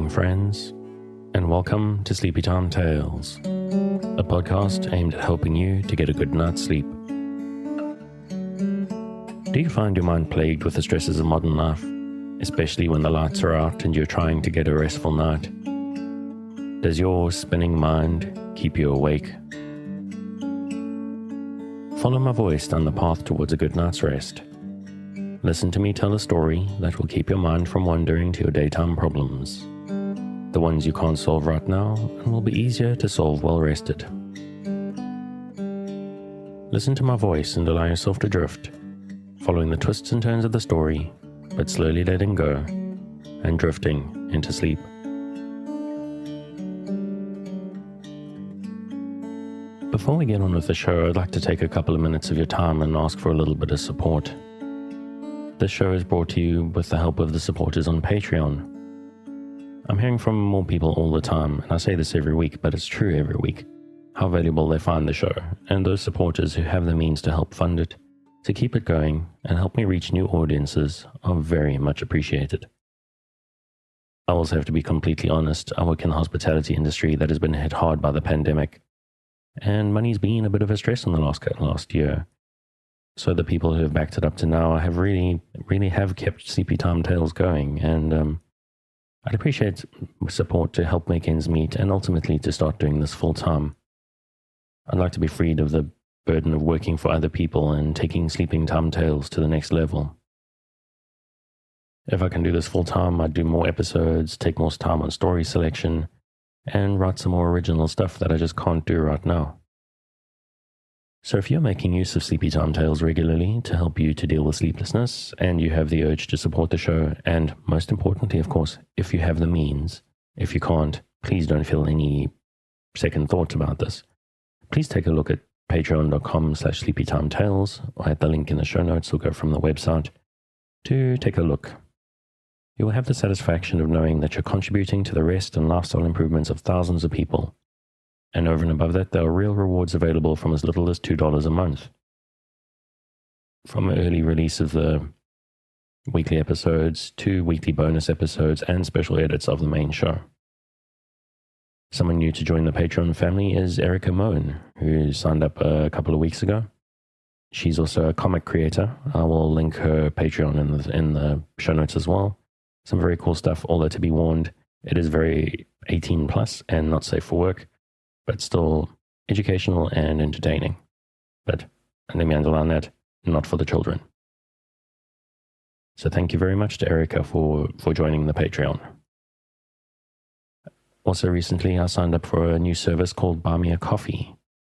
Greeting, friends, and welcome to Sleepy Time Tales, a podcast aimed at helping you to get a good night's sleep. Do you find your mind plagued with the stresses of modern life, especially when the lights are out and you're trying to get a restful night? Does your spinning mind keep you awake? Follow my voice down the path towards a good night's rest. Listen to me tell a story that will keep your mind from wandering to your daytime problems. The ones you can't solve right now and will be easier to solve well rested. Listen to my voice and allow yourself to drift, following the twists and turns of the story, but slowly letting go and drifting into sleep. Before we get on with the show, I'd like to take a couple of minutes of your time and ask for a little bit of support. This show is brought to you with the help of the supporters on Patreon. I'm hearing from more people all the time, and I say this every week, but it's true every week, how valuable they find the show, and those supporters who have the means to help fund it, to keep it going, and help me reach new audiences are very much appreciated. I also have to be completely honest, I work in the hospitality industry that has been hit hard by the pandemic, and money's been a bit of a stress in the last year. So the people who have backed it up to now have really have kept Sleepy Time Tales going, and I'd appreciate support to help make ends meet and ultimately to start doing this full time. I'd like to be freed of the burden of working for other people and taking Sleeping Time Tales to the next level. If I can do this full time, I'd do more episodes, take more time on story selection, and write some more original stuff that I just can't do right now. So if you're making use of Sleepy Time Tales regularly to help you to deal with sleeplessness, and you have the urge to support the show, and most importantly, of course, if you have the means, if you can't, please don't feel any second thoughts about this. Please take a look at patreon.com/sleepytimetales, or at the link in the show notes, or go from the website to take a look. You will have the satisfaction of knowing that you're contributing to the rest and lifestyle improvements of thousands of people. And over and above that, there are real rewards available from as little as $2 a month. From early release of the weekly episodes to weekly bonus episodes and special edits of the main show. Someone new to join the Patreon family is Erica Moen, who signed up a couple of weeks ago. She's also a comic creator. I will link her Patreon in the show notes as well. Some very cool stuff, although to be warned, it is very 18 plus and not safe for work, but still educational and entertaining. But, and let me underline that, not for the children. So thank you very much to Erica for joining the Patreon. Also recently, I signed up for a new service called Buy Me a Coffee.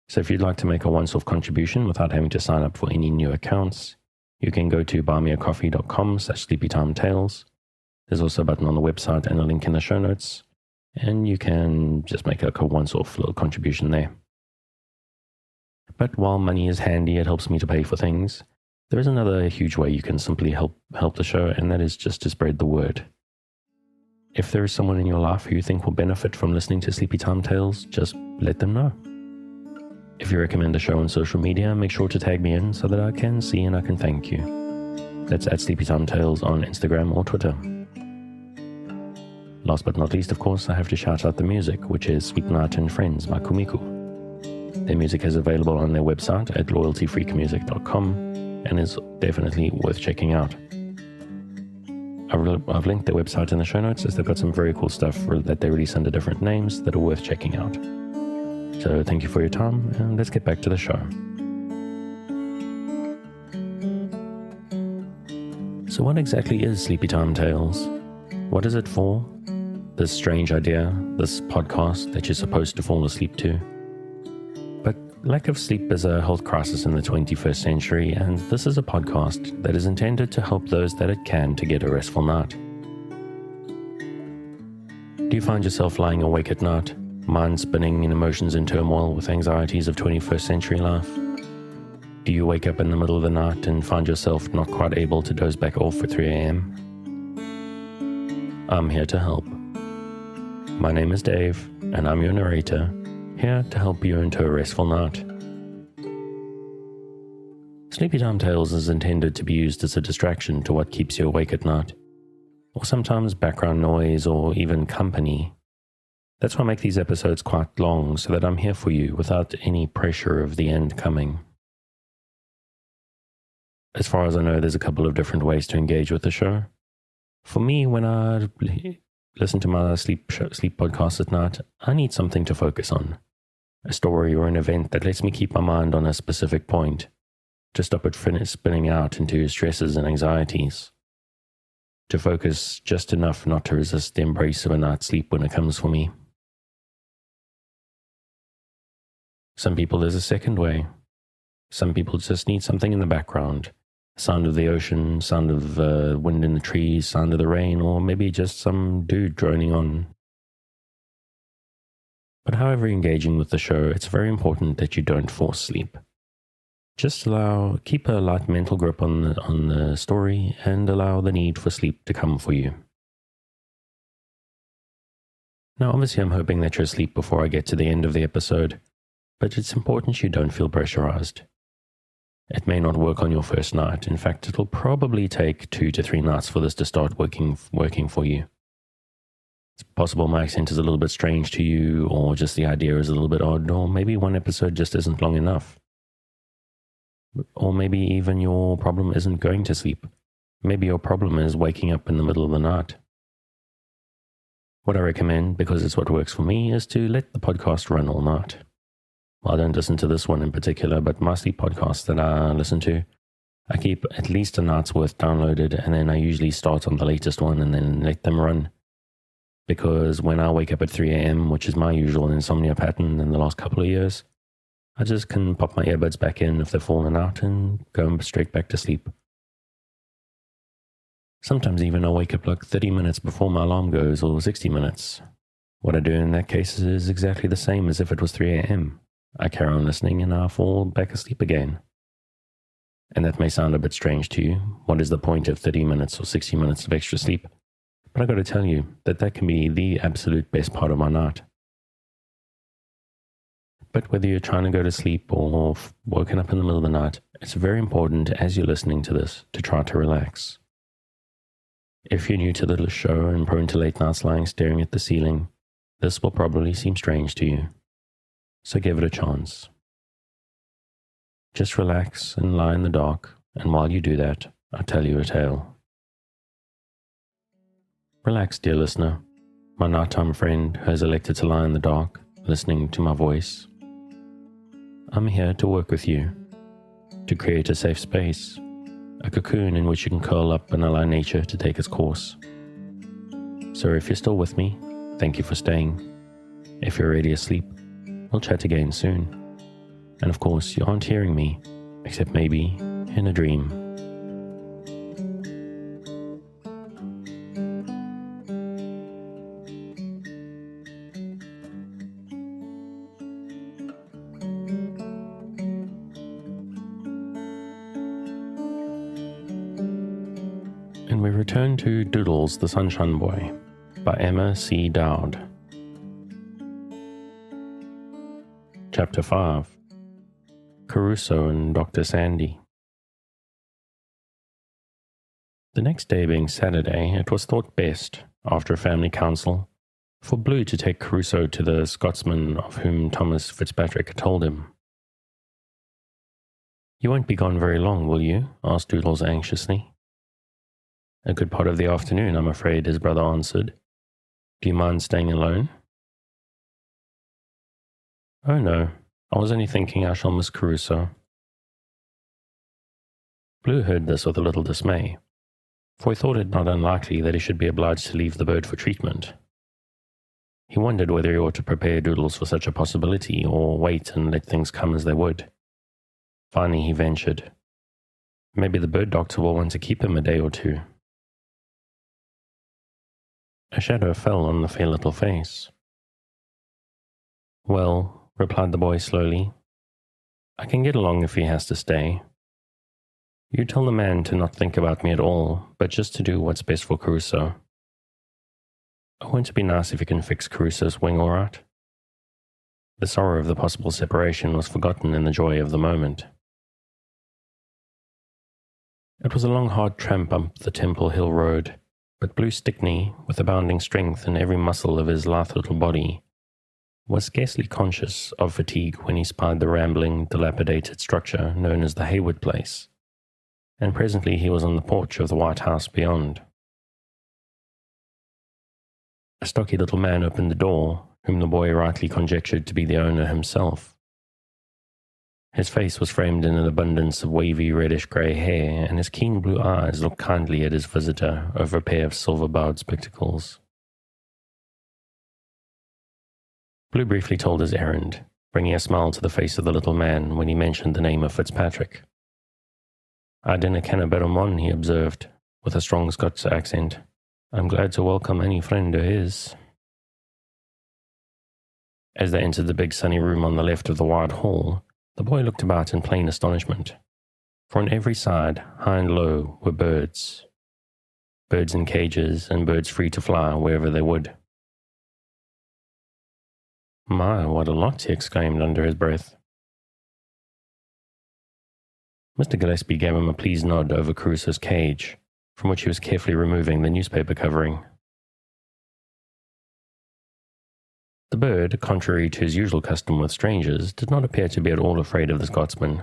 So if you'd like to make a once-off contribution without having to sign up for any new accounts, you can go to buymeacoffee.com/sleepytimetales. There's also a button on the website and a link in the show notes. And you can just make a once-off little contribution there. But while money is handy, it helps me to pay for things, there is another huge way you can simply help the show, and that is just to spread the word. If there is someone in your life who you think will benefit from listening to Sleepy Time Tales, just let them know. If you recommend the show on social media, make sure to tag me in so that I can see and I can thank you. That's at Sleepy Time Tales on Instagram or Twitter. Last but not least, of course, I have to shout out the music, which is Sweet Night and Friends by Kumiku. Their music is available on their website at loyaltyfreakmusic.com and is definitely worth checking out. I've linked their website in the show notes, as they've got some very cool stuff that they release under different names that are worth checking out. So thank you for your time, and let's get back to the show. So what exactly is Sleepy Time Tales? What is it for? This strange idea, this podcast that you're supposed to fall asleep to. But lack of sleep is a health crisis in the 21st century, and this is a podcast that is intended to help those that it can to get a restful night. Do you find yourself lying awake at night, mind spinning and emotions in turmoil with anxieties of 21st century life? Do you wake up in the middle of the night and find yourself not quite able to doze back off at 3 a.m.? I'm here to help. My name is Dave, and I'm your narrator, here to help you into a restful night. Sleepy Time Tales is intended to be used as a distraction to what keeps you awake at night. or sometimes background noise, or even company. That's why I make these episodes quite long, so that I'm here for you without any pressure of the end coming. As far as I know, there's a couple of different ways to engage with the show. For me, when I listen to my sleep podcast at night, I need something to focus on. A story or an event that lets me keep my mind on a specific point, to stop it spinning out into stresses and anxieties. To focus just enough not to resist the embrace of a night's sleep when it comes for me. Some people there's a second way. Some people just need something in the background. Sound of the ocean, sound of wind in the trees, sound of the rain, or maybe just some dude droning on. But however engaging with the show, it's very important that you don't force sleep. Just keep a light mental grip on the story and allow the need for sleep to come for you. Now obviously I'm hoping that you're asleep before I get to the end of the episode, but it's important you don't feel pressurized. It may not work on your first night. In fact, it'll probably take 2 to 3 nights for this to start working for you. It's possible my accent is a little bit strange to you, or just the idea is a little bit odd, or maybe one episode just isn't long enough. Or maybe even your problem isn't going to sleep. Maybe your problem is waking up in the middle of the night. What I recommend, because it's what works for me, is to let the podcast run all night. Well, I don't listen to this one in particular, but my sleep podcasts that I listen to, I keep at least a night's worth downloaded, and then I usually start on the latest one and then let them run. Because when I wake up at 3 a.m., which is my usual insomnia pattern in the last couple of years, I just can pop my earbuds back in if they've fallen out and go straight back to sleep. Sometimes even I wake up like 30 minutes before my alarm goes, or 60 minutes. What I do in that case is exactly the same as if it was 3 a.m. I carry on listening and I fall back asleep again. And that may sound a bit strange to you. What is the point of 30 minutes or 60 minutes of extra sleep? But I got to tell you that can be the absolute best part of my night. But whether you're trying to go to sleep or woken up in the middle of the night, it's very important as you're listening to this to try to relax. If you're new to the show and prone to late nights lying staring at the ceiling, this will probably seem strange to you. So give it a chance. Just relax and lie in the dark, and while you do that, I'll tell you a tale. Relax, dear listener, my nighttime friend who has elected to lie in the dark, listening to my voice. I'm here to work with you, to create a safe space, a cocoon in which you can curl up and allow nature to take its course. So if you're still with me, thank you for staying. If you're already asleep, we'll chat again soon. And of course, you aren't hearing me, except maybe in a dream. And we return to Doodles, the Sunshine Boy, by Emma C. Dowd. Chapter 5. Crusoe and Dr. Sandy. The next day being Saturday, it was thought best, after a family council, for Blue to take Crusoe to the Scotsman of whom Thomas Fitzpatrick had told him. "You won't be gone very long, will you?" asked Doodles anxiously. "A good part of the afternoon, I'm afraid," his brother answered. "Do you mind staying alone?" "Oh no, I was only thinking I shall miss Crusoe." Blue heard this with a little dismay, for he thought it not unlikely that he should be obliged to leave the bird for treatment. He wondered whether he ought to prepare Doodles for such a possibility, or wait and let things come as they would. Finally he ventured. Maybe the bird doctor will want to keep him a day or two. A shadow fell on the fair little face. "Well," replied the boy slowly, "I can get along if he has to stay. You tell the man to not think about me at all, but just to do what's best for Crusoe. Won't it be nice if you can fix Crusoe's wing all right?" The sorrow of the possible separation was forgotten in the joy of the moment. It was a long hard tramp up the Temple Hill Road, But Blue Stickney, with abounding strength in every muscle of his lithe little body, was scarcely conscious of fatigue when he spied the rambling, dilapidated structure known as the Hayward Place, and presently he was on the porch of the White House beyond. A stocky little man opened the door, whom the boy rightly conjectured to be the owner himself. His face was framed in an abundance of wavy reddish-grey hair, and his keen blue eyes looked kindly at his visitor over a pair of silver-bowed spectacles. Blue briefly told his errand, bringing a smile to the face of the little man when he mentioned the name of Fitzpatrick. "I dinna ken a better mon," he observed, with a strong Scots accent. "I'm glad to welcome any friend of his." As they entered the big sunny room on the left of the wide hall, the boy looked about in plain astonishment, for on every side, high and low, were birds. Birds in cages, and birds free to fly wherever they would. "My, what a lot!" he exclaimed under his breath. Mr. Gillespie gave him a pleased nod over Crusoe's cage, from which he was carefully removing the newspaper covering. The bird, contrary to his usual custom with strangers, did not appear to be at all afraid of the Scotsman,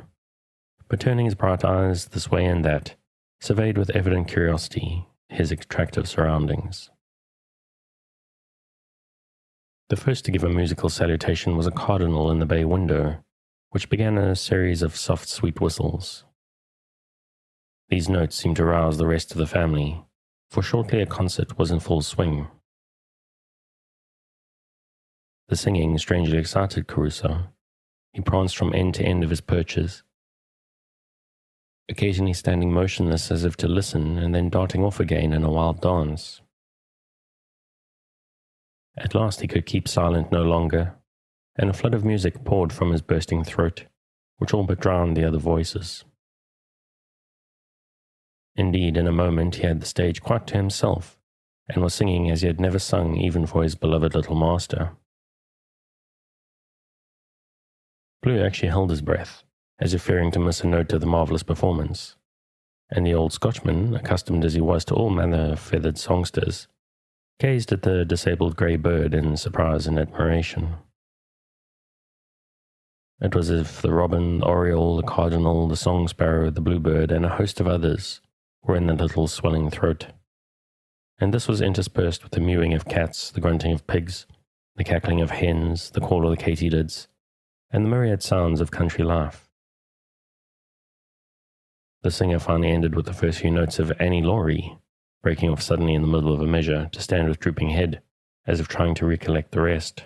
but turning his bright eyes this way and that, surveyed with evident curiosity his attractive surroundings. The first to give a musical salutation was a cardinal in the bay window, which began a series of soft, sweet whistles. These notes seemed to rouse the rest of the family, for shortly a concert was in full swing. The singing strangely excited Crusoe. He pranced from end to end of his perches, occasionally standing motionless as if to listen, and then darting off again in a wild dance. At last he could keep silent no longer, and a flood of music poured from his bursting throat, which all but drowned the other voices. Indeed, in a moment he had the stage quite to himself, and was singing as he had never sung even for his beloved little master. Blue actually held his breath, as if fearing to miss a note of the marvellous performance, and the old Scotchman, accustomed as he was to all manner of feathered songsters, gazed at the disabled grey bird in surprise and admiration. It was as if the robin, the oriole, the cardinal, the song sparrow, the bluebird, and a host of others were in the little swelling throat, and this was interspersed with the mewing of cats, the grunting of pigs, the cackling of hens, the call of the katydids, and the myriad sounds of country life. The singer finally ended with the first few notes of Annie Laurie, breaking off suddenly in the middle of a measure to stand with drooping head, as if trying to recollect the rest.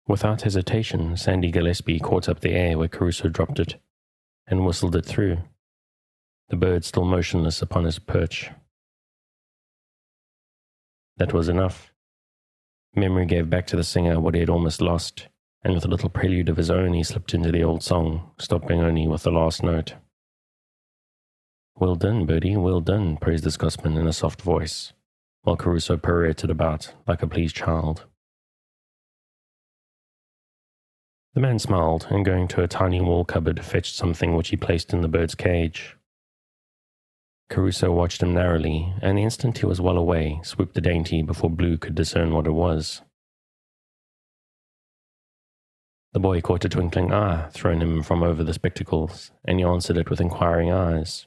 Without hesitation, Sandy Gillespie caught up the air where Crusoe dropped it, and whistled it through, the bird still motionless upon his perch. That was enough. Memory gave back to the singer what he had almost lost, and with a little prelude of his own he slipped into the old song, stopping only with the last note. "Well done, birdie, well done," praised the Scotsman in a soft voice, while Crusoe pirouetted about like a pleased child. The man smiled, and going to a tiny wall cupboard, fetched something which he placed in the bird's cage. Crusoe watched him narrowly, and the instant he was well away, swooped the dainty before Blue could discern what it was. The boy caught a twinkling eye thrown him from over the spectacles, and he answered it with inquiring eyes.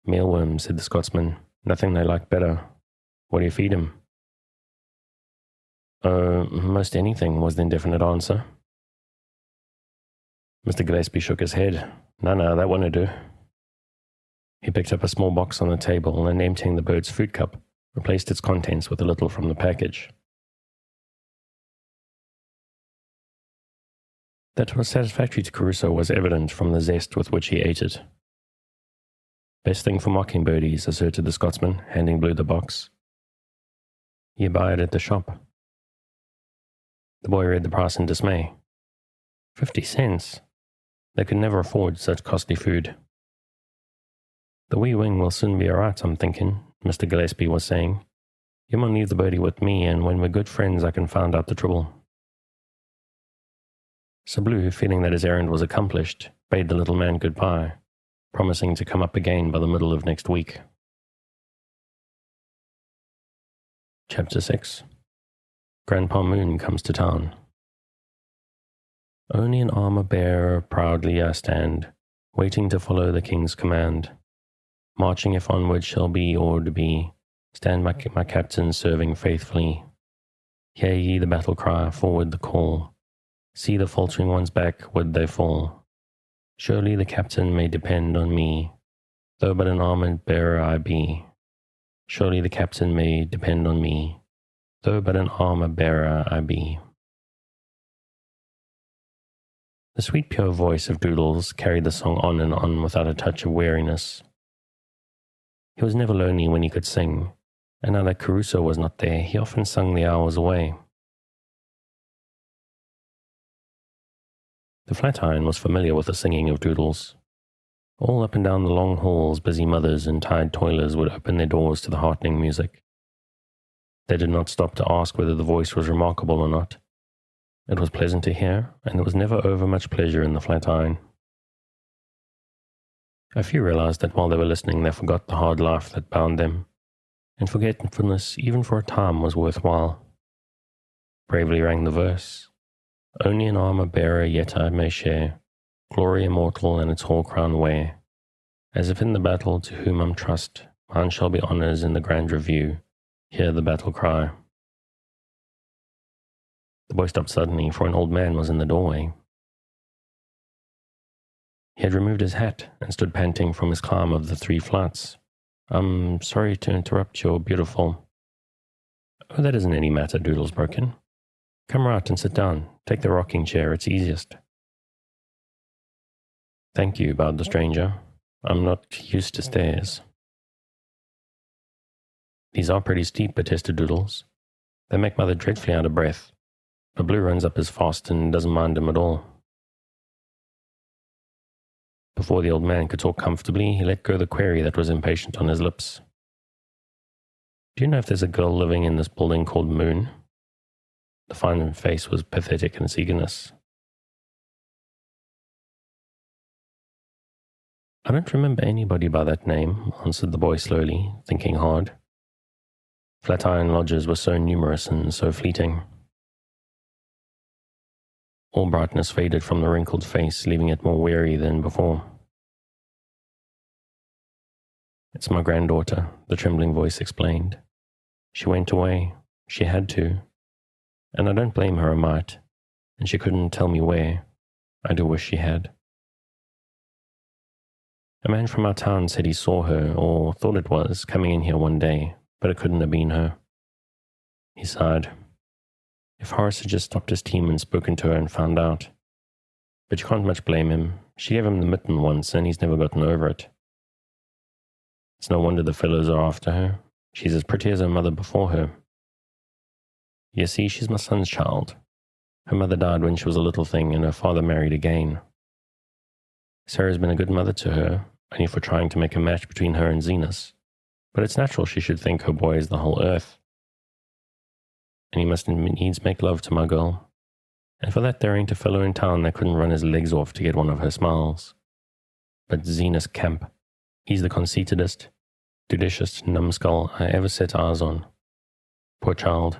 "Mealworms," said the Scotsman. "Nothing they like better. What do you feed him?" "Oh, most anything," was the indefinite answer. Mr. Gillespie shook his head. No, that wouldn't do." He picked up a small box on the table and, emptying the bird's food cup, replaced its contents with a little from the package. That it was satisfactory to Crusoe was evident from the zest with which he ate it. "Best thing for mockingbirdies," asserted the Scotsman, handing Blue the box. "You buy it at the shop." The boy read the price in dismay. 50 cents! They could never afford such costly food. "The wee wing will soon be all right, I'm thinking," Mr. Gillespie was saying. "You mun leave the birdie with me, and when we're good friends I can find out the trouble." So Blue, feeling that his errand was accomplished, bade the little man goodbye, promising to come up again by the middle of next week. Chapter 6. Grandpa Moon comes to town. Only an armor-bearer proudly I stand, waiting to follow the king's command. Marching if onward shall be or to be, stand my captain serving faithfully. Hear ye the battle cry, forward the call. See the faltering ones back, would they fall. Surely the captain may depend on me, though but an armored bearer I be. Surely the captain may depend on me, though but an armor bearer I be. The sweet pure voice of Doodles carried the song on and on without a touch of weariness. He was never lonely when he could sing, and now that Caruso was not there, he often sung the hours away. The Flatiron was familiar with the singing of Doodles. All up and down the long halls, busy mothers and tired toilers would open their doors to the heartening music. They did not stop to ask whether the voice was remarkable or not. It was pleasant to hear, and there was never overmuch pleasure in the Flatiron. A few realized that while they were listening, they forgot the hard life that bound them, and forgetfulness, even for a time, was worthwhile. Bravely rang the verse, "Only an armor bearer yet I may share, glory immortal and its whole crown wear. As if in the battle to whom I'm trust, mine shall be honors in the grand review. Hear the battle cry." The boy stopped suddenly, for an old man was in the doorway. He had removed his hat and stood panting from his climb of the 3 flights. "I'm sorry to interrupt your beautiful—" "Oh, that isn't any matter," Doodles broke in. "Come right and sit down. Take the rocking chair, it's easiest." "Thank you," bowed the stranger. "I'm not used to stairs." "These are pretty steep," protested Doodles. "They make Mother dreadfully out of breath. But Blue runs up as fast and doesn't mind him at all." Before the old man could talk comfortably, he let go the query that was impatient on his lips. "Do you know if there's a girl living in this building called Moon?" The fine face was pathetic in its eagerness. "I don't remember anybody by that name," answered the boy slowly, thinking hard. Flatiron lodgers were so numerous and so fleeting. All brightness faded from the wrinkled face, leaving it more weary than before. "It's my granddaughter," the trembling voice explained. "She went away. She had to. And I don't blame her a mite. And she couldn't tell me where. I do wish she had. A man from our town said he saw her, or thought it was, coming in here one day, but it couldn't have been her." He sighed. If Horace had just stopped his team and spoken to her and found out. But you can't much blame him. She gave him the mitten once, and he's never gotten over it. It's no wonder the fellows are after her. She's as pretty as her mother before her. You see, she's my son's child. Her mother died when she was a little thing, and her father married again. Sarah's been a good mother to her, only for trying to make a match between her and Zenas. But it's natural she should think her boy is the whole earth. And he must needs make love to my girl. And for that there ain't a fellow in town that couldn't run his legs off to get one of her smiles. But Zenas Camp, he's the conceitedest, judicious numbskull I ever set eyes on. Poor child.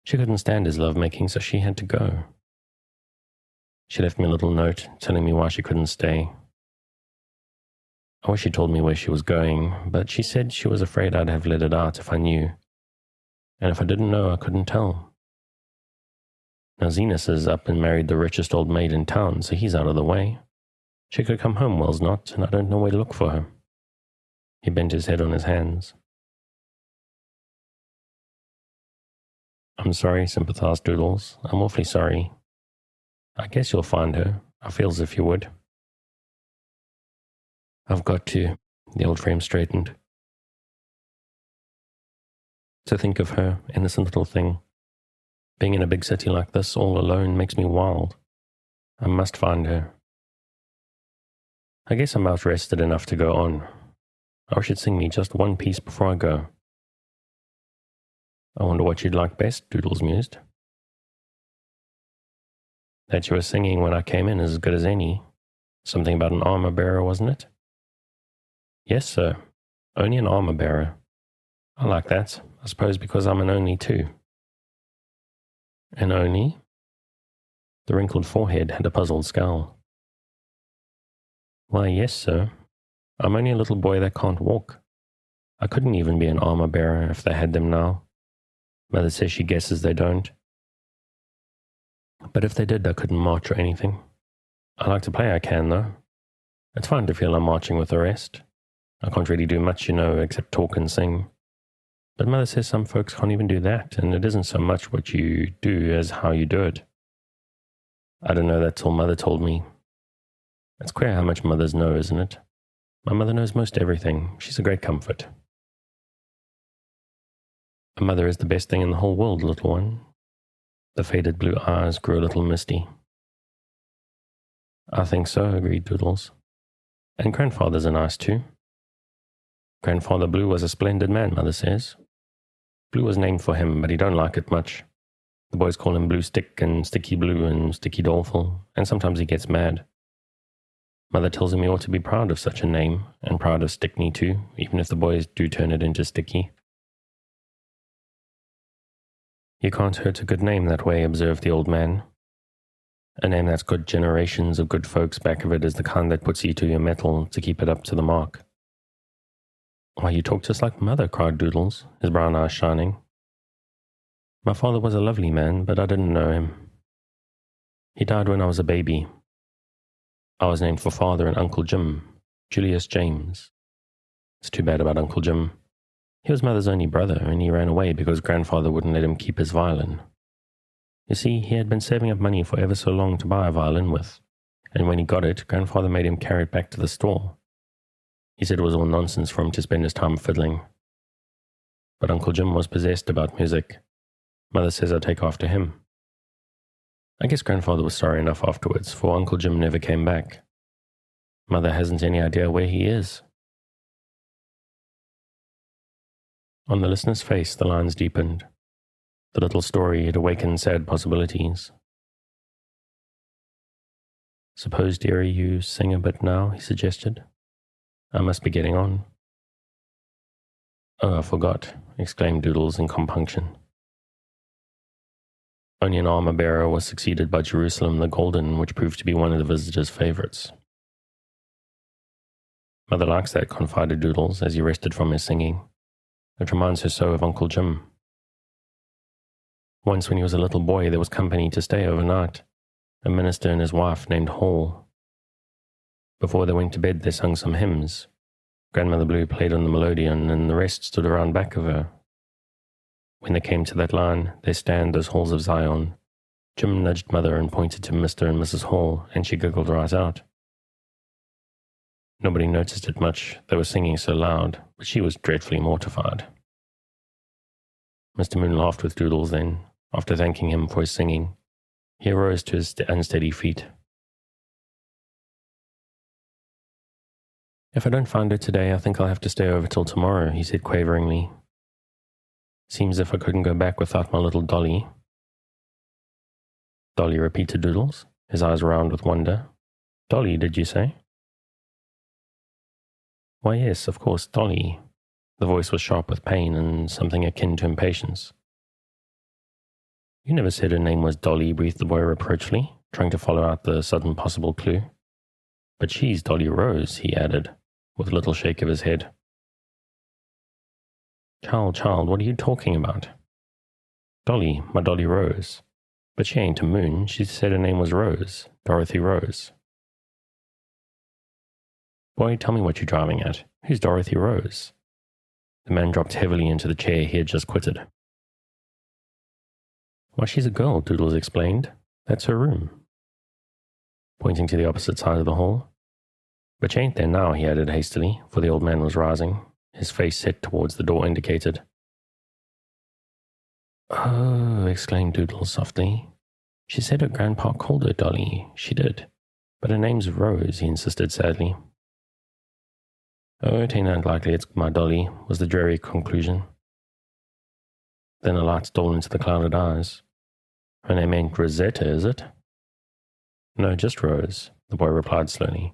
She couldn't stand his love-making, so she had to go. She left me a little note telling me why she couldn't stay. I wish she told me where she was going, but she said she was afraid I'd have let it out if I knew. And if I didn't know, I couldn't tell. Now Zenas is up and married the richest old maid in town, so he's out of the way. She could come home, well's not, and I don't know where to look for her. He bent his head on his hands. "I'm sorry," sympathized Doodles. "I'm awfully sorry. I guess you'll find her. I feel as if you would." "I've got to," the old frame straightened. "To think of her, innocent little thing. Being in a big city like this, all alone, makes me wild. I must find her. I guess I'm about rested enough to go on. I wish you'd sing me just one piece before I go." "I wonder what you'd like best," Doodles mused. "That you were singing when I came in is as good as any. Something about an armor bearer, wasn't it? Yes, sir. Only an armor bearer. I like that, I suppose because I'm an only too. An only? The wrinkled forehead had a puzzled scowl. Why, yes, sir. I'm only a little boy that can't walk. I couldn't even be an armor bearer if they had them now. Mother says she guesses they don't. But if they did, I couldn't march or anything. I like to play I can, though. It's fine to feel I'm marching with the rest. I can't really do much, except talk and sing. But Mother says some folks can't even do that, and it isn't so much what you do as how you do it. I don't know that till Mother told me. It's queer how much mothers know, isn't it? My mother knows most everything. She's a great comfort. A mother is the best thing in the whole world, little one. The faded blue eyes grew a little misty. I think so, agreed Doodles. And grandfathers are nice too. Grandfather Blue was a splendid man, Mother says. Blue was named for him, but he don't like it much. The boys call him Blue Stick and Sticky Blue and Sticky Doleful, and sometimes he gets mad. Mother tells him he ought to be proud of such a name, and proud of Stickney too, even if the boys do turn it into Sticky. You can't hurt a good name that way, observed the old man. A name that's got generations of good folks back of it is the kind that puts you to your mettle to keep it up to the mark. Why, you talk just like Mother, cried Doodles, his brown eyes shining. My father was a lovely man, but I didn't know him. He died when I was a baby. I was named for Father and Uncle Jim, Julius James. It's too bad about Uncle Jim. He was Mother's only brother, and he ran away because Grandfather wouldn't let him keep his violin. You see, he had been saving up money for ever so long to buy a violin with, and when he got it, Grandfather made him carry it back to the store. He said it was all nonsense for him to spend his time fiddling. But Uncle Jim was possessed about music. Mother says I take after him. I guess Grandfather was sorry enough afterwards, for Uncle Jim never came back. Mother hasn't any idea where he is. On the listener's face, the lines deepened. The little story had awakened sad possibilities. Suppose, dearie, you sing a bit now, he suggested. I must be getting on. Oh, I forgot, exclaimed Doodles in compunction. Only an armor-bearer was succeeded by Jerusalem the Golden, which proved to be one of the visitors' favorites. Mother likes that, confided Doodles as he rested from his singing. It reminds her so of Uncle Jim. Once when he was a little boy, there was company to stay overnight, a minister and his wife named Hall. Before they went to bed, they sung some hymns. Grandmother Blue played on the melodeon, and the rest stood around back of her. When they came to that line, they stand those halls of Zion, Jim nudged Mother and pointed to Mr. and Mrs. Hall, and she giggled right out. Nobody noticed it much, they were singing so loud, but she was dreadfully mortified. Mr. Moon laughed with Doodles then, after thanking him for his singing. He arose to his unsteady feet. If I don't find her today, I think I'll have to stay over till tomorrow, he said quaveringly. Seems if I couldn't go back without my little Dolly. Dolly, repeated Doodles, his eyes round with wonder. Dolly, did you say? Why, yes, of course, Dolly. The voice was sharp with pain and something akin to impatience. You never said her name was Dolly, breathed the boy reproachfully, trying to follow out the sudden possible clue. But she's Dolly Rose, he added, with a little shake of his head. Child, what are you talking about? Dolly, my Dolly Rose. But she ain't a moon, she said her name was Rose, Dorothy Rose. Boy, tell me what you're driving at. Who's Dorothy Rose? The man dropped heavily into the chair he had just quitted. Why, she's a girl, Doodles explained. That's her room. Pointing to the opposite side of the hall. But she ain't there now, he added hastily, for the old man was rising, his face set towards the door indicated. Oh, exclaimed Doodles softly. She said her grandpa called her Dolly. She did. But her name's Rose, he insisted sadly. Oh, it ain't unlikely it's my Dolly, was the dreary conclusion. Then a light stole into the clouded eyes. Her name ain't Rosetta, is it? No, just Rose. the boy replied slowly.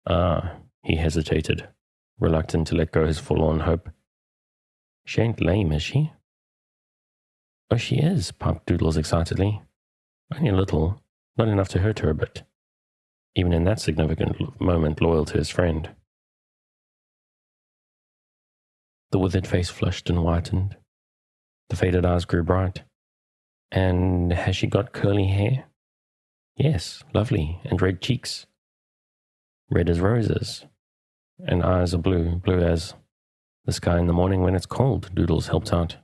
Ah, he hesitated, reluctant to let go his forlorn hope. She ain't lame, is she? Oh, she is, piped Doodles excitedly. Only a little, not enough to hurt her a bit. Even in that significant moment, loyal to his friend. The withered face flushed and whitened. The faded eyes grew bright. And has she got curly hair? Yes, lovely, and red cheeks. Red as roses. And eyes are blue, blue as the sky in the morning when it's cold, Doodles helped out.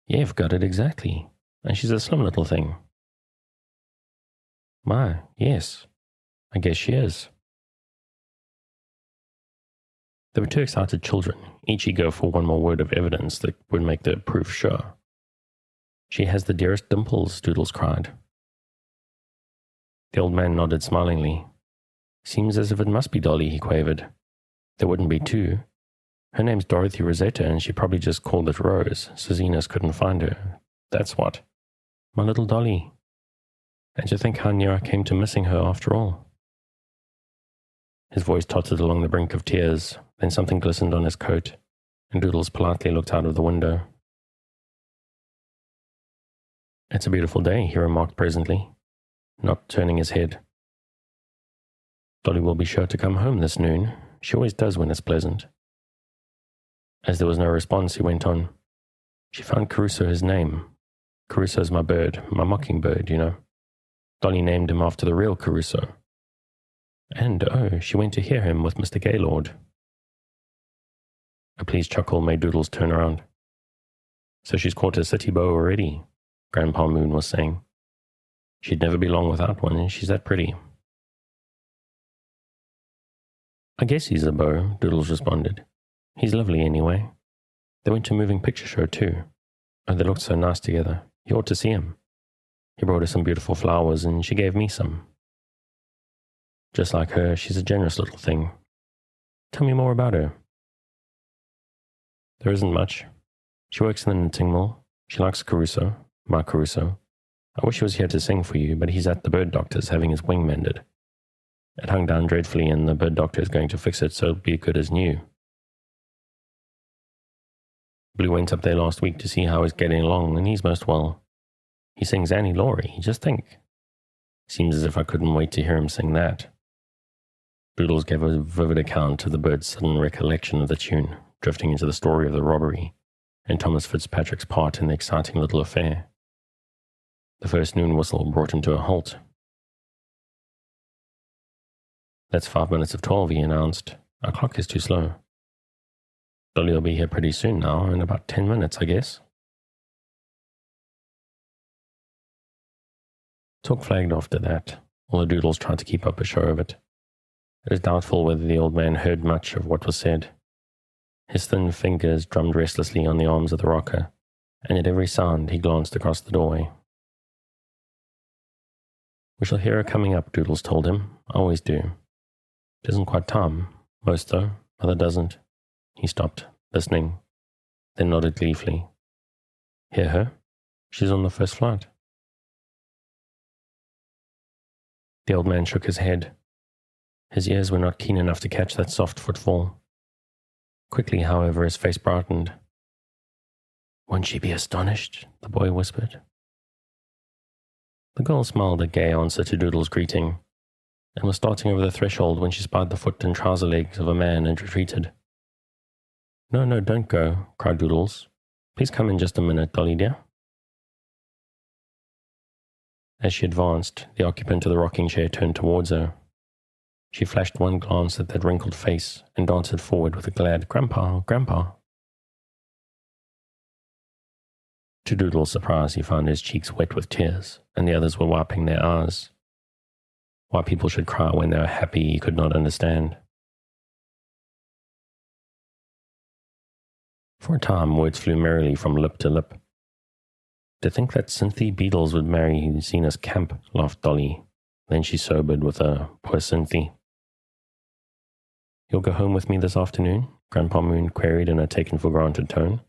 Yeah, you've got it exactly. And she's a slim little thing. My, yes. I guess she is. There were two excited children, each eager for one more word of evidence that would make the proof sure. She has the dearest dimples, Doodles cried. The old man nodded smilingly. Seems as if it must be Dolly, he quavered. There wouldn't be two. Her name's Dorothy Rosetta, and she probably just called it Rose, so Zenas couldn't find her. That's what. My little Dolly. And to think how near I came to missing her after all. His voice tottered along the brink of tears, then something glistened on his coat, and Doodles politely looked out of the window. It's a beautiful day, he remarked presently, not turning his head. Dolly will be sure to come home this noon. She always does when it's pleasant. As there was no response, he went on. She found Caruso his name. Caruso's my bird, my mockingbird, you know. Dolly named him after the real Caruso. And, oh, she went to hear him with Mr. Gaylord. A pleased chuckle made Doodles turn around. So she's caught a city beau already, Grandpa Moon was saying. She'd never be long without one, she's that pretty. I guess he's a beau, Doodles responded. He's lovely anyway. They went to a moving picture show too. Oh, they looked so nice together. You ought to see him. He brought her some beautiful flowers, and she gave me some. Just like her, she's a generous little thing. Tell me more about her. There isn't much. She works in the knitting mill. She likes Caruso, my Caruso. I wish he was here to sing for you, but he's at the bird doctor's having his wing mended. It hung down dreadfully, and the bird doctor is going to fix it so it'll be good as new. Blue went up there last week to see how he's getting along, and he's most well. He sings Annie Laurie, just think. Seems as if I couldn't wait to hear him sing that. Doodles gave a vivid account of the bird's sudden recollection of the tune, drifting into the story of the robbery, and Thomas Fitzpatrick's part in the exciting little affair. The first noon whistle brought him to a halt. That's 5 minutes of 12, he announced. Our clock is too slow. Dolly will be here pretty soon now, in about 10 minutes, I guess. Talk flagged after that, although Doodles tried to keep up a show of it. It is doubtful whether the old man heard much of what was said. His thin fingers drummed restlessly on the arms of the rocker, and at every sound he glanced across the doorway. We shall hear her coming up, Doodles told him. I always do. It isn't quite time. Most, though. Mother doesn't. He stopped, listening, then nodded gleefully. Hear her? She's on the first flight. The old man shook his head. His ears were not keen enough to catch that soft footfall. Quickly, however, his face brightened. Won't she be astonished? The boy whispered. The girl smiled a gay answer to Doodle's greeting, and was starting over the threshold when she spied the foot and trouser legs of a man and retreated. No, no, don't go, cried Doodles. Please come in just a minute, Dolly dear. As she advanced, the occupant of the rocking chair turned towards her. She flashed one glance at that wrinkled face and darted forward with a glad, Grandpa, Grandpa. To Doodle's surprise, he found his cheeks wet with tears, and the others were wiping their eyes. Why people should cry when they are happy he could not understand. For a time, words flew merrily from lip to lip. To think that Cynthia Beadles would marry Zenas Camp, laughed Dolly. Then she sobered with a poor Cynthia. You'll go home with me this afternoon? Grandpa Moon queried in a taken-for-granted tone.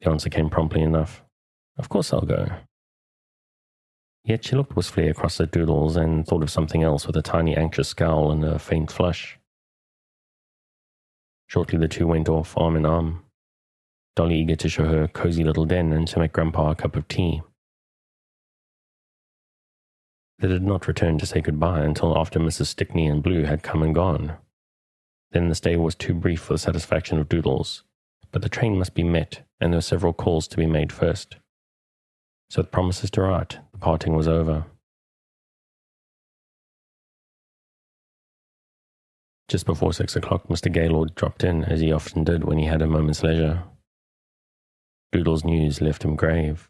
The answer came promptly enough. Of course I'll go. Yet she looked wistfully across at Doodles and thought of something else with a tiny anxious scowl and a faint flush. Shortly the two went off arm in arm, Dolly eager to show her cozy little den and to make Grandpa a cup of tea. They did not return to say goodbye until after Mrs. Stickney and Blue had come and gone. Then the stay was too brief for the satisfaction of Doodles, but the train must be met, and there were several calls to be made first. So with promises to write, the parting was over. Just before 6 o'clock, Mr. Gaylord dropped in, as he often did when he had a moment's leisure. Doodles' news left him grave.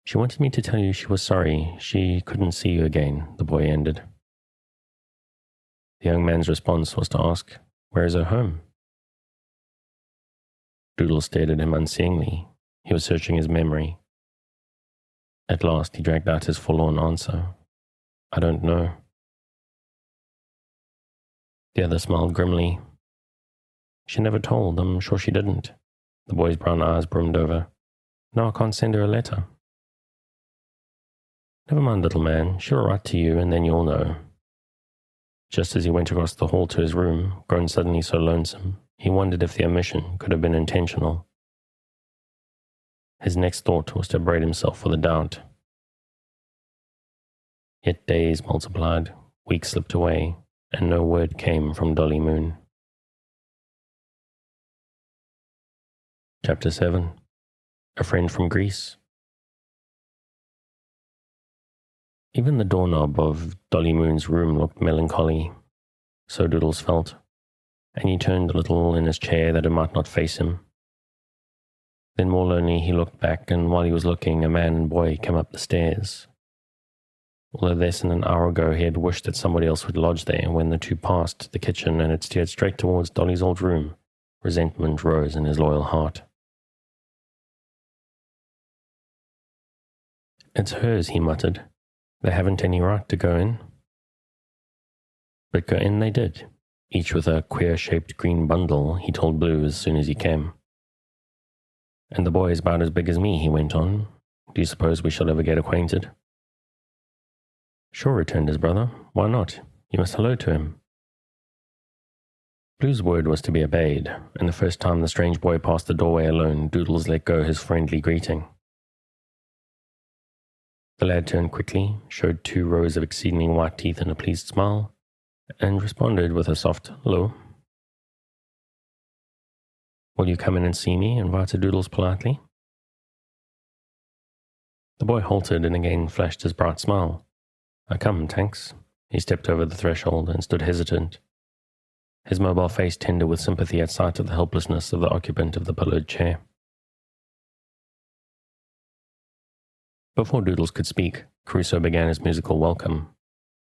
"She wanted me to tell you she was sorry she couldn't see you again," the boy ended. The young man's response was to ask, "Where is her home?" Doodles stared at him unseeingly. He was searching his memory. At last he dragged out his forlorn answer. "I don't know." The other smiled grimly. "She never told. I'm sure she didn't." The boy's brown eyes brimmed over. "No, I can't send her a letter." "Never mind, little man. She'll write to you and then you'll know." Just as he went across the hall to his room, grown suddenly so lonesome, he wondered if the omission could have been intentional. His next thought was to braid himself for the Dowd. Yet days multiplied, weeks slipped away, and no word came from Dolly Moon. Chapter 7. A Friend from Greece. Even the doorknob of Dolly Moon's room looked melancholy, so Doodles felt, and he turned a little in his chair that it might not face him. Then more lonely he looked back, and while he was looking, a man and boy came up the stairs. Although less than an hour ago he had wished that somebody else would lodge there, when the two passed the kitchen and had steered straight towards Dolly's old room, resentment rose in his loyal heart. "It's hers," he muttered. "They haven't any right to go in." But go in they did, each with a queer-shaped green bundle, he told Blue as soon as he came. "And the boy is about as big as me," he went on. "Do you suppose we shall ever get acquainted?" "Sure," returned his brother. "Why not? You must hello to him." Blue's word was to be obeyed, and the first time the strange boy passed the doorway alone, Doodles let go his friendly greeting. The lad turned quickly, showed 2 rows of exceedingly white teeth and a pleased smile, and responded with a soft hello. "Will you come in and see me?" invited Doodles politely. The boy halted and again flashed his bright smile. "I come, thanks." He stepped over the threshold and stood hesitant, his mobile face tender with sympathy at sight of the helplessness of the occupant of the pillowed chair. Before Doodles could speak, Crusoe began his musical welcome,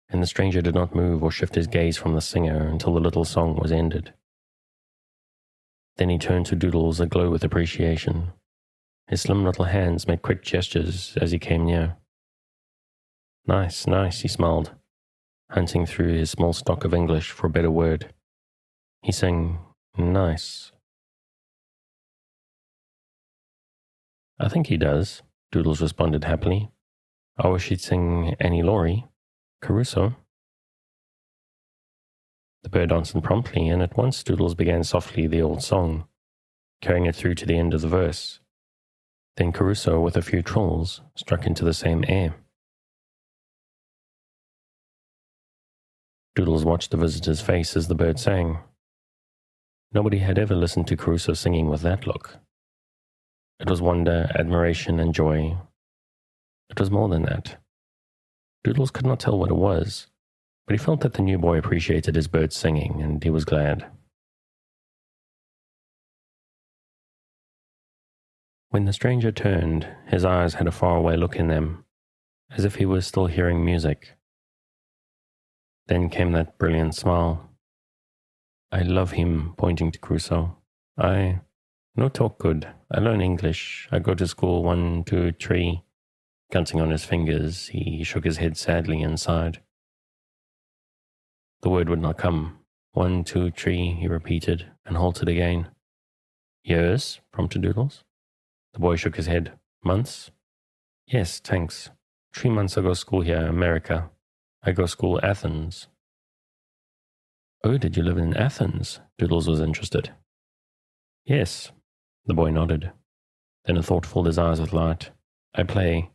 and the stranger did not move or shift his gaze from the singer until the little song was ended. Then he turned to Doodles aglow with appreciation. His slim little hands made quick gestures as he came near. "Nice, nice," he smiled, hunting through his small stock of English for a better word. He sang, "Nice." "I think he does," Doodles responded happily. "I wish he'd sing Annie Laurie. Caruso." The bird answered promptly, and at once Doodles began softly the old song, carrying it through to the end of the verse. Then Caruso, with a few trills, struck into the same air. Doodles watched the visitor's face as the bird sang. Nobody had ever listened to Caruso singing with that look. It was wonder, admiration, and joy. It was more than that. Doodles could not tell what it was, but he felt that the new boy appreciated his bird singing, and he was glad. When the stranger turned, his eyes had a faraway look in them, as if he was still hearing music. Then came that brilliant smile. "I love him," pointing to Crusoe. "I no talk good. I learn English. I go to school 1, 2, 3. Counting on his fingers, he shook his head sadly and sighed. The word would not come. 1, 2, 3, he repeated, and halted again. "Years?" prompted Doodles. The boy shook his head. "Months?" "Yes, thanks. 3 months I go school here, America. I go school Athens. Oh, did you live in Athens? Doodles was interested. Yes, the boy nodded. Then a thought filled his eyes with light. I play.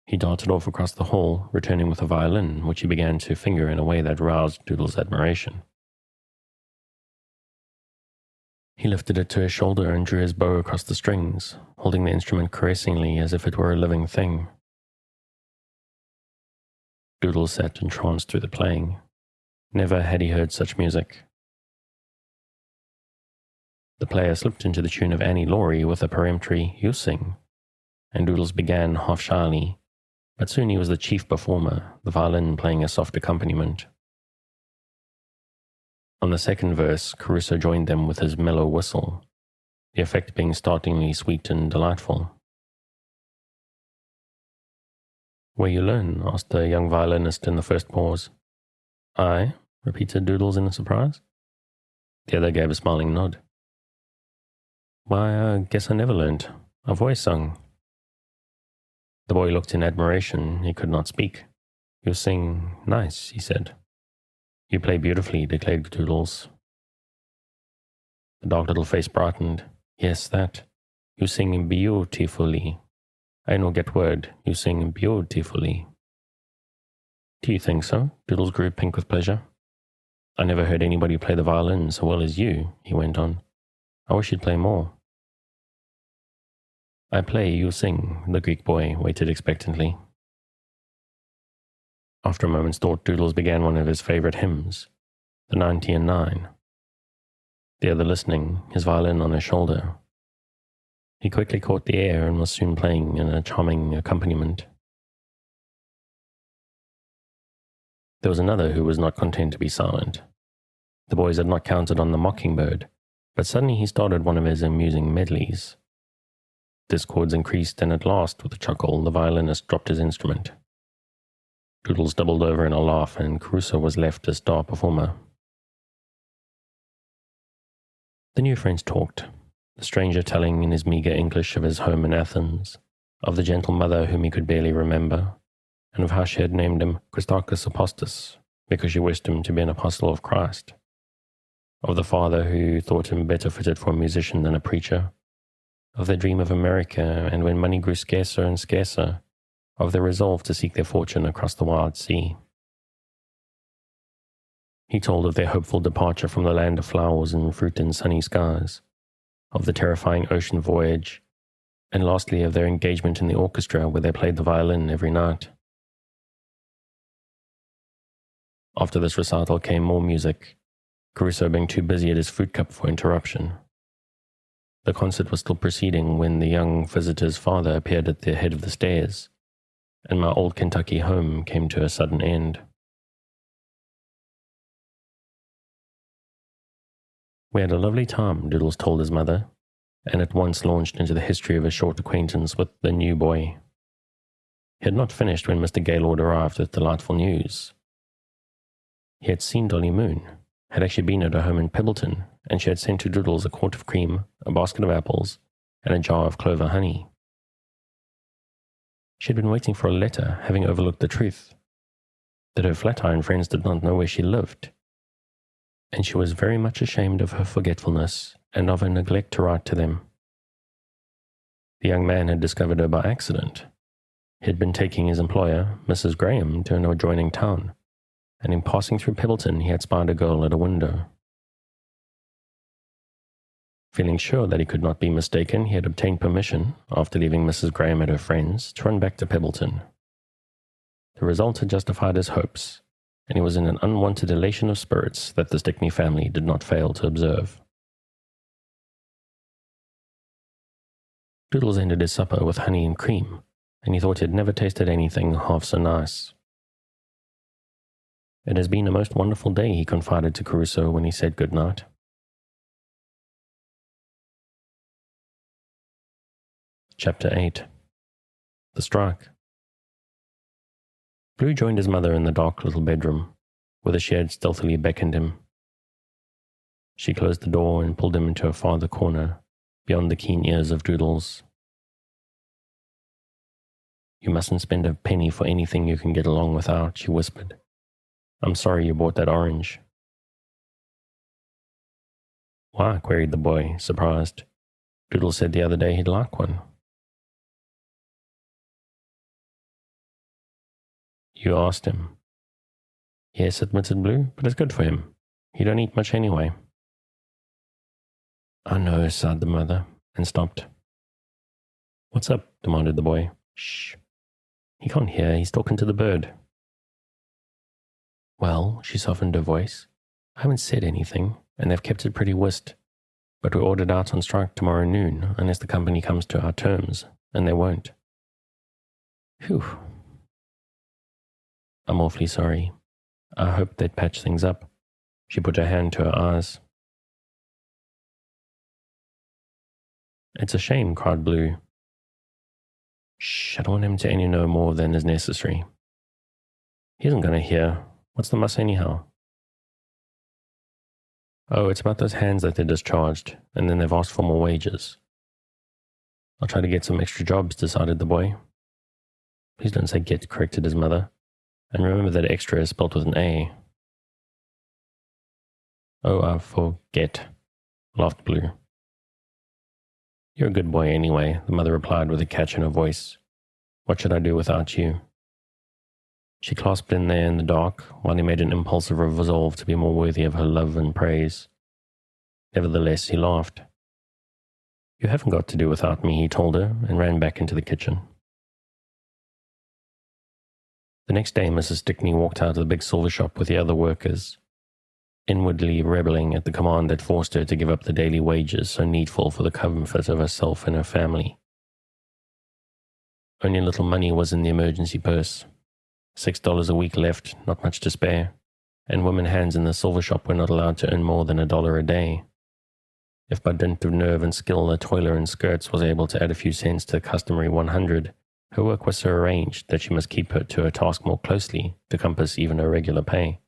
He darted off across the hall, returning with a violin, which he began to finger in a way that roused Doodles' admiration. He lifted it to his shoulder and drew his bow across the strings, holding the instrument caressingly as if it were a living thing. Doodles sat entranced through the playing. Never had he heard such music. The player slipped into the tune of Annie Laurie with a peremptory, "You sing," and Doodles began half shyly, but soon he was the chief performer, the violin playing a soft accompaniment. On the second verse, Caruso joined them with his mellow whistle, the effect being startlingly sweet and delightful. "Where you learn?" asked the young violinist in the first pause. "I?" repeated Doodles in surprise. The other gave a smiling nod. "Why, I guess I never learned. I've always sung." The boy looked in admiration. He could not speak. "You sing nice," he said. "You play beautifully," declared Doodles. The dark little face brightened. "Yes, that. You sing beautifully. I no get word. You sing beautifully." "Do you think so?" Doodles grew pink with pleasure. "I never heard anybody play the violin so well as you," he went on. "I wish you'd play more." "I play, you sing," the Greek boy waited expectantly. After a moment's thought, Doodles began one of his favorite hymns, the 90 and 9. The other listening, his violin on his shoulder. He quickly caught the air and was soon playing in a charming accompaniment. There was another who was not content to be silent. The boys had not counted on the mockingbird, but suddenly he started one of his amusing medleys. Discords increased, and at last, with a chuckle, the violinist dropped his instrument. Doodles doubled over in a laugh, and Caruso was left as star performer. The new friends talked, the stranger telling in his meagre English of his home in Athens, of the gentle mother whom he could barely remember, and of how she had named him Christakis Apostus, because she wished him to be an apostle of Christ, of the father who thought him better fitted for a musician than a preacher, of their dream of America, and when money grew scarcer and scarcer, of their resolve to seek their fortune across the wide sea. He told of their hopeful departure from the land of flowers and fruit and sunny skies, of the terrifying ocean voyage, and lastly of their engagement in the orchestra where they played the violin every night. After this recital came more music, Caruso being too busy at his fruit cup for interruption. The concert was still proceeding when the young visitor's father appeared at the head of the stairs, and my old Kentucky home came to a sudden end. We had a lovely time, Doodles told his mother, and at once launched into the history of his short acquaintance with the new boy. He had not finished when Mr. Gaylord arrived with delightful news. He had seen Dolly Moon, had actually been at her home in Pebbleton, and she had sent to Doodles a quart of cream, a basket of apples, and a jar of clover honey. She had been waiting for a letter, having overlooked the truth, that her Flatiron friends did not know where she lived, and she was very much ashamed of her forgetfulness and of her neglect to write to them. The young man had discovered her by accident. He had been taking his employer, Mrs. Graham, to an adjoining town, and in passing through Pebbleton he had spied a girl at a window. Feeling sure that he could not be mistaken, he had obtained permission, after leaving Mrs. Graham at her friend's, to run back to Pebbleton. The result had justified his hopes, and he was in an unwonted elation of spirits that the Stickney family did not fail to observe. Doodles ended his supper with honey and cream, and he thought he had never tasted anything half so nice. "It has been a most wonderful day," he confided to Caruso when he said good night. Chapter 8. The Strike. Blue joined his mother in the dark little bedroom, whither she had stealthily beckoned him. She closed the door and pulled him into a farther corner, beyond the keen ears of Doodles. You mustn't spend a penny for anything you can get along without, she whispered. I'm sorry you bought that orange. Why? Queried the boy, surprised. Doodles said the other day he'd like one. You asked him. Yes, admitted Blue, but it's good for him. He don't eat much anyway. I know, sighed the mother, and stopped. What's up? Demanded the boy. Shh. He can't hear, he's talking to the bird. Well, she softened her voice. I haven't said anything, and they've kept it pretty whist. But we're ordered out on strike tomorrow noon, unless the company comes to our terms, and they won't. Phew. I'm awfully sorry. I hoped they'd patch things up. She put her hand to her eyes. It's a shame, cried Blue. Shh, I don't want him to any know more than is necessary. He isn't going to hear. What's the muss anyhow? Oh, it's about those hands that they discharged, and then they've asked for more wages. I'll try to get some extra jobs, decided the boy. Please don't say get, corrected his mother. And remember that extra is spelled with an A. Oh, I forget, laughed Blue. You're a good boy anyway, the mother replied with a catch in her voice. What should I do without you? She clasped in there in the dark, while he made an impulsive resolve to be more worthy of her love and praise. Nevertheless, he laughed. You haven't got to do without me, he told her, and ran back into the kitchen. The next day, Mrs. Stickney walked out of the big silver shop with the other workers, inwardly rebelling at the command that forced her to give up the daily wages so needful for the comfort of herself and her family. Only a little money was in the emergency purse. $6 a week left, not much to spare, and women hands in the silver shop were not allowed to earn more than $1 a day. If by dint of nerve and skill a toiler in skirts was able to add a few cents to the customary 100, her work was so arranged that she must keep her to her task more closely to compass even her regular pay.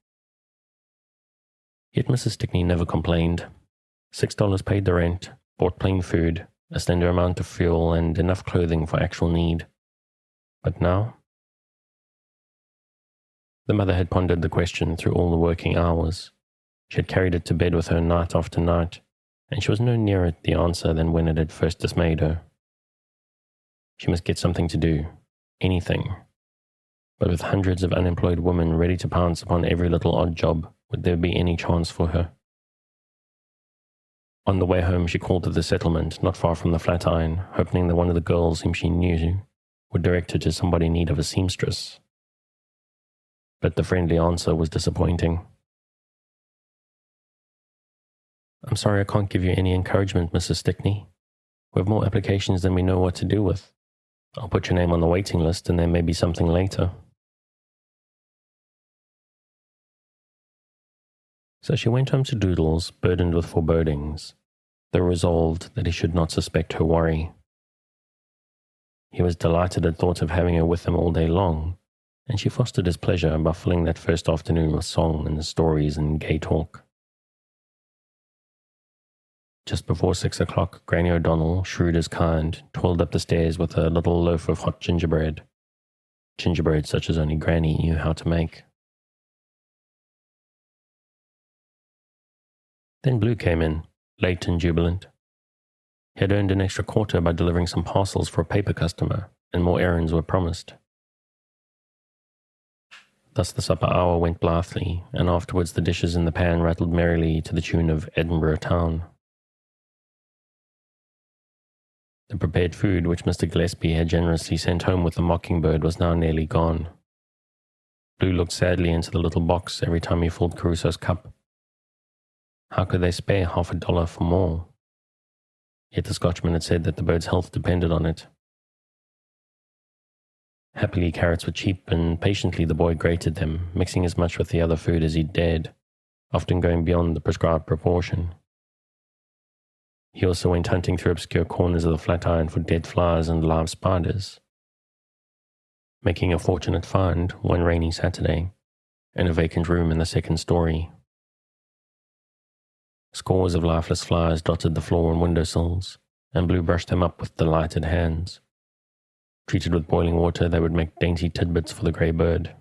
Yet Mrs. Stickney never complained. $6 paid the rent, bought plain food, a slender amount of fuel, and enough clothing for actual need. But now? The mother had pondered the question through all the working hours. She had carried it to bed with her night after night, and she was no nearer the answer than when it had first dismayed her. She must get something to do, anything. But with hundreds of unemployed women ready to pounce upon every little odd job, would there be any chance for her? On the way home, she called to the settlement, not far from the Flatiron, hoping that one of the girls whom she knew would direct her to somebody in need of a seamstress. But the friendly answer was disappointing. I'm sorry I can't give you any encouragement, Mrs. Stickney. We have more applications than we know what to do with. I'll put your name on the waiting list and there may be something later. So she went home to Doodles, burdened with forebodings, though resolved that he should not suspect her worry. He was delighted at thought of having her with him all day long, and she fostered his pleasure by filling that first afternoon with song and stories and gay talk. Just before 6 o'clock, Granny O'Donnell, shrewd as kind, toiled up the stairs with a little loaf of hot gingerbread such as only Granny knew how to make. Then Blue came in, late and jubilant. He had earned an extra quarter by delivering some parcels for a paper customer, and more errands were promised. Thus the supper hour went blithely, and afterwards the dishes in the pan rattled merrily to the tune of Edinburgh Town. The prepared food which Mr. Gillespie had generously sent home with the mockingbird was now nearly gone. Blue looked sadly into the little box every time he filled Crusoe's cup. How could they spare $50 for more? Yet the Scotchman had said that the bird's health depended on it. Happily, carrots were cheap, and patiently the boy grated them, mixing as much with the other food as he dared, often going beyond the prescribed proportion. He also went hunting through obscure corners of the Flatiron for dead flies and live spiders, making a fortunate find one rainy Saturday in a vacant room in the second story. Scores of lifeless flies dotted the floor and windowsills, and Blue brushed them up with delighted hands. Treated with boiling water, they would make dainty tidbits for the grey bird.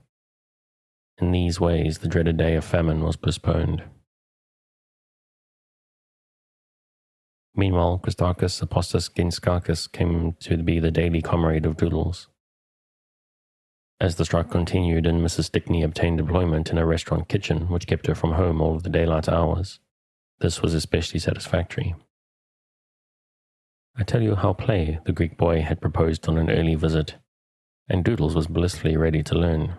In these ways, the dreaded day of famine was postponed. Meanwhile, Christakis Apostas Genskakis came to be the daily comrade of Doodles. As the strike continued and Mrs. Stickney obtained employment in a restaurant kitchen which kept her from home all of the daylight hours, this was especially satisfactory. I tell you how play the Greek boy had proposed on an early visit, and Doodles was blissfully ready to learn.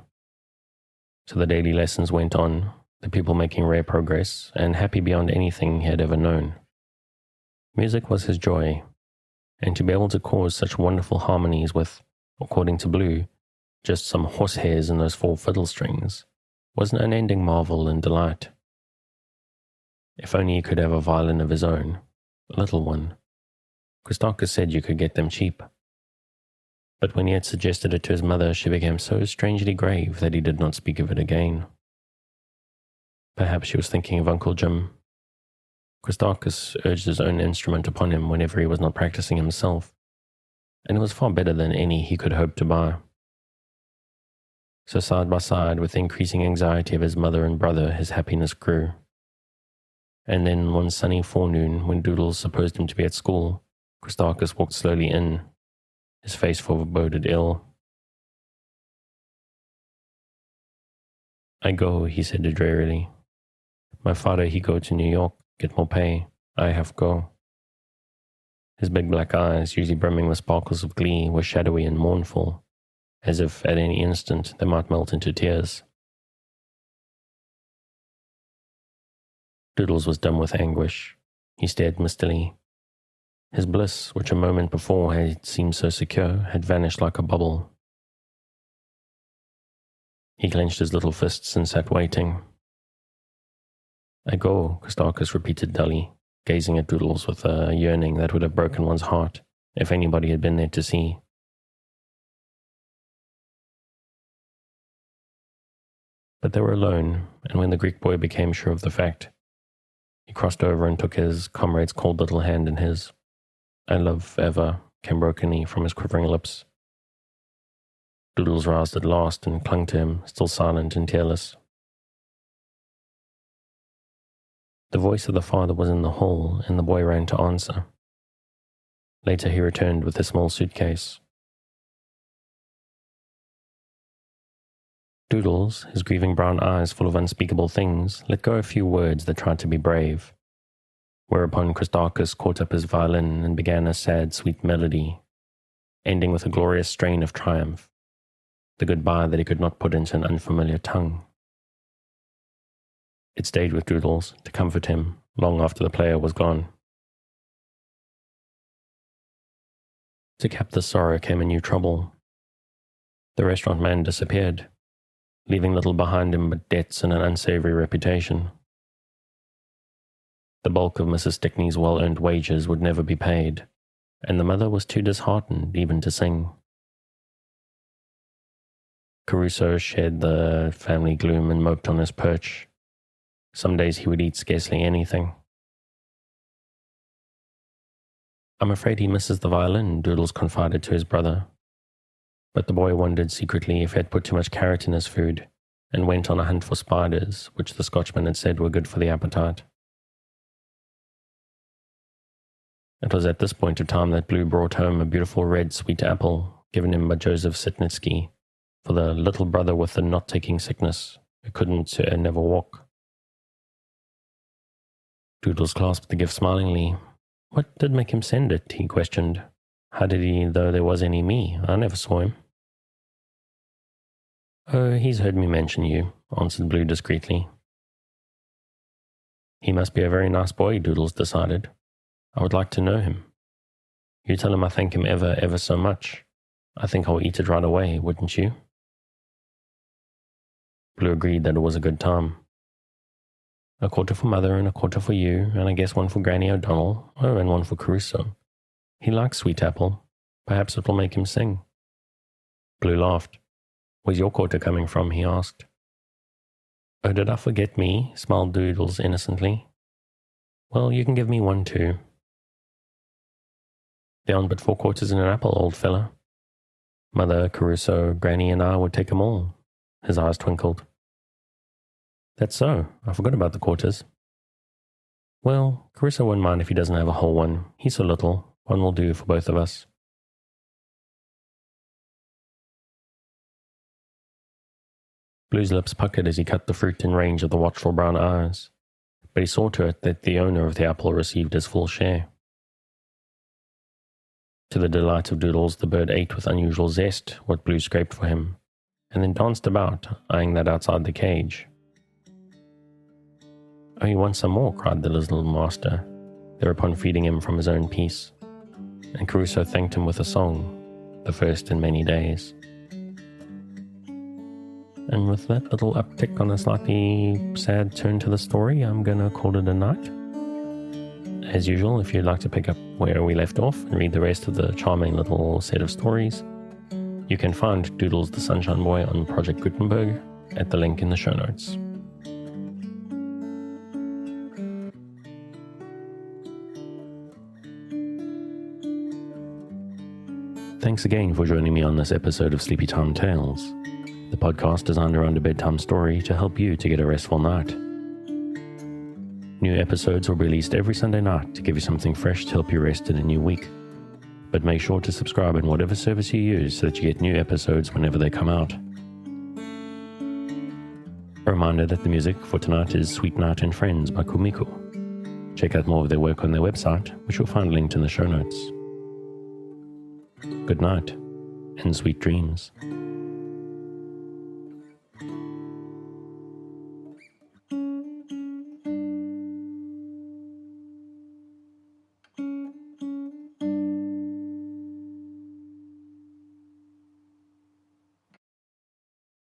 So the daily lessons went on, the pupil making rare progress, and happy beyond anything he had ever known. Music was his joy, and to be able to cause such wonderful harmonies with, according to Blue, just some horsehairs in those 4 fiddle strings, was an unending marvel and delight. If only he could have a violin of his own, a little one. Christakis said you could get them cheap. But when he had suggested it to his mother, she became so strangely grave that he did not speak of it again. Perhaps she was thinking of Uncle Jim. Christakis urged his own instrument upon him whenever he was not practicing himself, and it was far better than any he could hope to buy. So side by side with the increasing anxiety of his mother and brother, his happiness grew. And then one sunny forenoon, when Doodles supposed him to be at school, Christakis walked slowly in. His face foreboded ill. "I go," he said drearily. "My father, he go to New York, get more pay. I have go." His big black eyes, usually brimming with sparkles of glee, were shadowy and mournful, as if at any instant they might melt into tears. Doodles was dumb with anguish. He stared mistily. His bliss, which a moment before had seemed so secure, had vanished like a bubble. He clenched his little fists and sat waiting. "I go," Christakis repeated dully, gazing at Doodles with a yearning that would have broken one's heart if anybody had been there to see. But they were alone, and when the Greek boy became sure of the fact, he crossed over and took his comrade's cold little hand in his. "I love ever," came brokenly from his quivering lips. Doodles roused at last and clung to him, still silent and tearless. The voice of the father was in the hall, and the boy ran to answer. Later he returned with a small suitcase. Doodles, his grieving brown eyes full of unspeakable things, let go a few words that tried to be brave, whereupon Christakis caught up his violin and began a sad, sweet melody, ending with a glorious strain of triumph, the goodbye that he could not put into an unfamiliar tongue. It stayed with Doodles to comfort him long after the player was gone. To cap the sorrow came a new trouble. The restaurant man disappeared, leaving little behind him but debts and an unsavory reputation. The bulk of Mrs. Stickney's well-earned wages would never be paid, and the mother was too disheartened even to sing. Caruso shared the family gloom and moped on his perch. Some days he would eat scarcely anything. "I'm afraid he misses the violin," Doodles confided to his brother. But the boy wondered secretly if he had put too much carrot in his food, and went on a hunt for spiders, which the Scotchman had said were good for the appetite. It was at this point of time that Blue brought home a beautiful red sweet apple given him by Joseph Sitnitsky for the little brother with the not-taking sickness who couldn't never walk. Doodles clasped the gift smilingly. "What did make him send it?" he questioned. "How did he, though there was any me? I never saw him." "Oh, he's heard me mention you," answered Blue discreetly. "He must be a very nice boy," Doodles decided. "I would like to know him. You tell him I thank him ever, ever so much. I think I'll eat it right away, wouldn't you?" Blue agreed that it was a good time. "A quarter for Mother and a quarter for you, and I guess one for Granny O'Donnell, oh, and one for Caruso. He likes sweet apple. Perhaps it will make him sing." Blue laughed. "Where's your quarter coming from?" he asked. "Oh, did I forget me?" smiled Doodles innocently. "Well, you can give me one too." "There aren't but 4 quarters in an apple, old fella." Mother, Caruso, Granny, and I would take 'em all. His eyes twinkled. That's so. I forgot about the quarters. Well, Caruso won't mind if he doesn't have a whole one. He's so little. One will do for both of us. Blue's lips puckered as he cut the fruit in range of the watchful brown eyes, but he saw to it that the owner of the apple received his full share. To the delight of Doodles, the bird ate with unusual zest what Blue scraped for him, and then danced about, eyeing that outside the cage. Oh, you want some more? Cried the little master, thereupon feeding him from his own piece, and Caruso thanked him with a song, the first in many days. And with that little uptick on a slightly sad turn to the story, I'm going to call it a night. As usual, if you'd like to pick up where we left off and read the rest of the charming little set of stories, you can find Doodles the Sunshine Boy on Project Gutenberg at the link in the show notes. Thanks again for joining me on this episode of Sleepy Time Tales, the podcast designed around a bedtime story to help you to get a restful night. New episodes will be released every Sunday night to give you something fresh to help you rest in a new week. But make sure to subscribe in whatever service you use so that you get new episodes whenever they come out. A reminder that the music for tonight is Sweet Night and Friends by Kumiko. Check out more of their work on their website, which you'll find linked in the show notes. Good night, and sweet dreams.